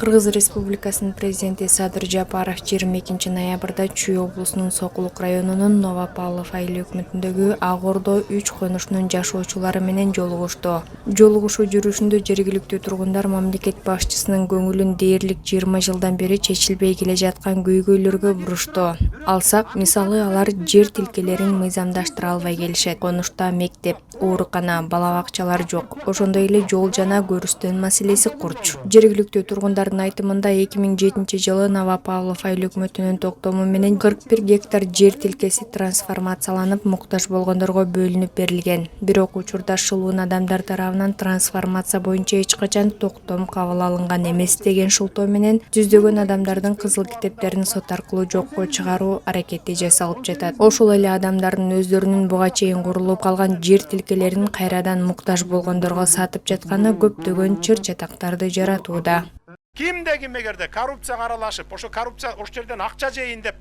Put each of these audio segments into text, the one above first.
Кыргыз Республикасынын президенти Садыр Жапаров 22 ноябрда Чүй облусунун Сокулук районунун Новопавлов айыл өкмөтүндөгү Ак Ордо 3 конушунун жашоочулары менен жолугушту. Жолугушуу жүрүшүндө жергиликтүү тургундар мамлекет башчысынын көңүлүн дээрлик 20 жылдан бери чечилбей келе жаткан көйгөйлөргө бурушту. Алсак, мисалы алар жер тилкелерин мыйзамдаштыра албай келишет. Конушта мектеп, оорукана, бала бакчалар жок. Ошондой эле жол жана көрүстөн маселеси курч. Жергиликтүү тургундардын айтымында 2007 жылы Новопавлов айыл өкмөтүнүн токтому менен 41 гектар жер тилкеси трансформацияланып, муктаж болгондорго бөлүнүп берилген. Бирок учурда шылуун адамдар тарабынан трансформация боюнча эч качан токтом кабыл алынган эмес деген шылтоо менен жүздөгөн адамдардын кызыл китептерин сот аркылуу жокко чыгаруу аракети жасалып жатат. Ошол эле адамдардын өздөрүнүн буга чейин курулуп калган жер тилкелерин кайрадан муктаж болгондорго сатып жатканы көптөгөн чыр-чатактарды жаратууда. Кимде ким эгерде коррупцияга аралашып, ошо коррупция ошол жерден акча жейин деп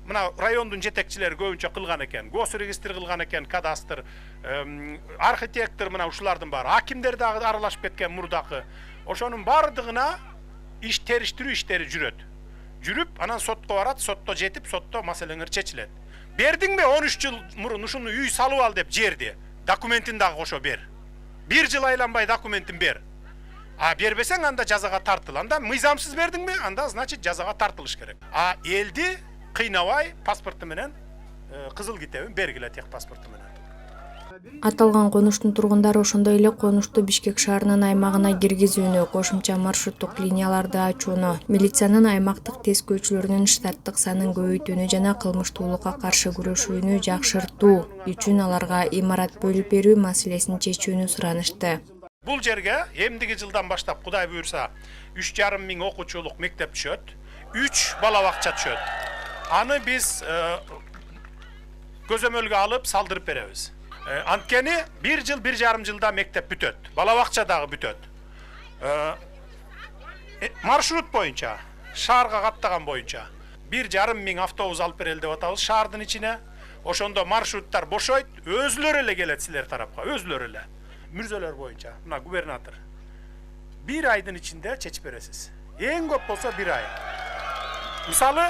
мына райондун жетекчилери көбүнчө кылган экен. Госрегистр кылган экен, кадастр, архитектор мына ушулардын баары. Акимдер дагы аралашып кеткен мурдакы. Ошонун бардыгына иш териштирүү иштери жүрөт. Жүрүп, анан сотко барат, сотто жетип, сотто маселеңер чечилет. Бердиңби 13 жыл мурун ушуну үй салып ал деп жерди. Документин дагы кошо бер. 1 жыл айланбай документин бер. А бербесең анда жазага тартыл. Анда мыйзамсыз бердиңби? Анда значит жазага тартылыш керек. А элди кыйнабай паспорту менен кызыл китебин бергиле тех паспорту менен. Аталган конуштун тургундары ошондой эле конушту Бишкек шаарынын аймагына киргизүүнү, кошумча маршруттук линияларды ачууну, милициянын аймактык тескөөчүлөрүнүн штаттык санын көбөйтүүнү жана кылмыштуулукка каршы күрөшүүнү жакшыртуу үчүн аларга имарат бөлүп берүү маселесин чечүүнү суранышты. Бул жерге эмдиги жылдан баштап Кудай буйрса 3,5 миң окуучулук мектеп түшөт, 3 бала бакча түшөт. Аны биз көзөмөлгө алып салдырып беребиз. Анткени 1 жыл 1,5 жылда мектеп бүтөт, бала бакча дагы бүтөт. Маршрут боюнча, шаарга каттаган боюнча 1,5 миң автобус алып берели деп атабыз шаардын ичине. Ошондо маршруттар бошойт, өзүлөр эле келет силер тарапка, өзүлөр эле. Мүрзөлөр боюнча, мына губернатор 1 айдын ичинде чечип бересиз. Эң көп болсо 1 ай. Мисалы,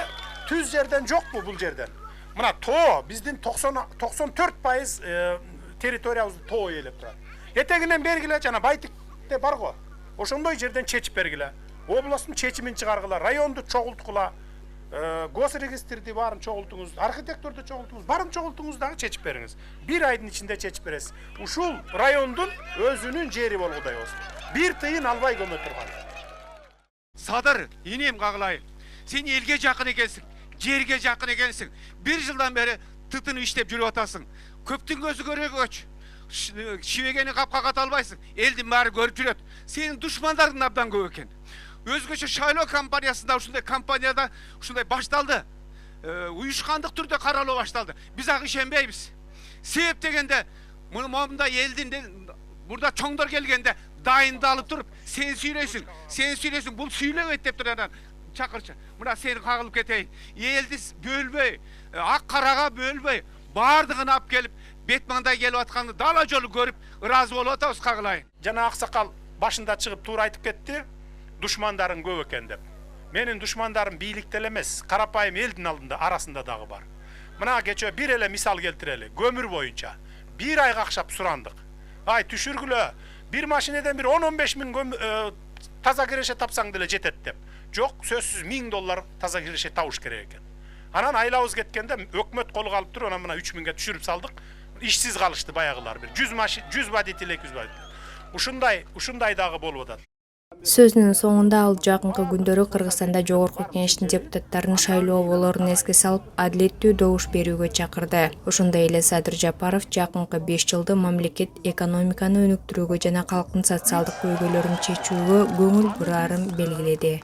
түз жерден жокпу бул жерден. Мына тоо, биздин 94% территориябызды тоо ээлеп турат. Этегинен бергиле жана Байтикте бар го. Ошондой жерден чечип бергиле. Областтын чечимин чыгаргыла, районду чогулткула, госрегистрди баарын чогултуңуз, архитекторду чогултуңуз, баарын чогултуңуз дагы чечип бериңиз. 1 айдын ичинде чечип бересиз. Ушул райондун өзүнүн жери болгудай болсун. Бир тыйын албай көмө турган. Садыр, инем кагылайын. Сен элге жакын экенсиң, жерге жакын экенсиң. 1 жылдан бери тытынып иштеп жүрүп атасың. Көптүн көзү көрөгөч. Шибегени капка ката албайсың. Элдин баары көрүп жүрөт. Сенин душмандарың абдан көп экен. Өзгөчө шайлоо компаниясында ушундай компанияда ушундай башталды. Уюшкандык түрдө каралуу башталды. Биз ага ишенбейбиз. Себеп дегенде мында элдин мурда чоңдор келгенде дайындалып туруп, сен сүйлөйсүң, бул сүйлөбөйт деп турган чакырчы. Мына сени кагылып кетейин. Элди бөлбөй, ак карага бөлбөй, бардыгын алып келип, бет маңдай келип атканды дала жолу көрүп, ыраазы болуп атабыз кагылайын. Жана аксакал башында чыгып туура айтып кетти. Душмандарың көп экен деп. Менин душмандарым бийликте эмес, карапайым элдин алдында арасында дагы бар. Мына кечөө бир эле мисал келтирели. Көмүр боюнча 1 ай какшап сурандык. Ай түшүргүлө, бир машинеден бир 10-15 миң таза киреше тапсаң деле жетет деп. Жок, сөзсүз $1000 таза киреше табыш керек экен. Анан айлабыз кеткенде өкмөт колго алып туруп, анан мына 3 миңге түшүрүп салдык. Ишсиз калышты баягылар бир 100 водитель, 200 водитель. Ушундай дагы болуп атат. Сөзүнүн соңунда ал жакынкы күндөрү Кыргызстанда жогорку кеңештин депутаттарын шайлоо болоорун эске салып, адилеттүү добуш берүүгө чакырды. Ошондой эле Садыр Жапаров жакынкы 5 жылды мамлекет экономиканы өнүктүрүүгө жана калктын социалдык көйгөйлөрүн чечүүгө көңүл бурарын белгиледи.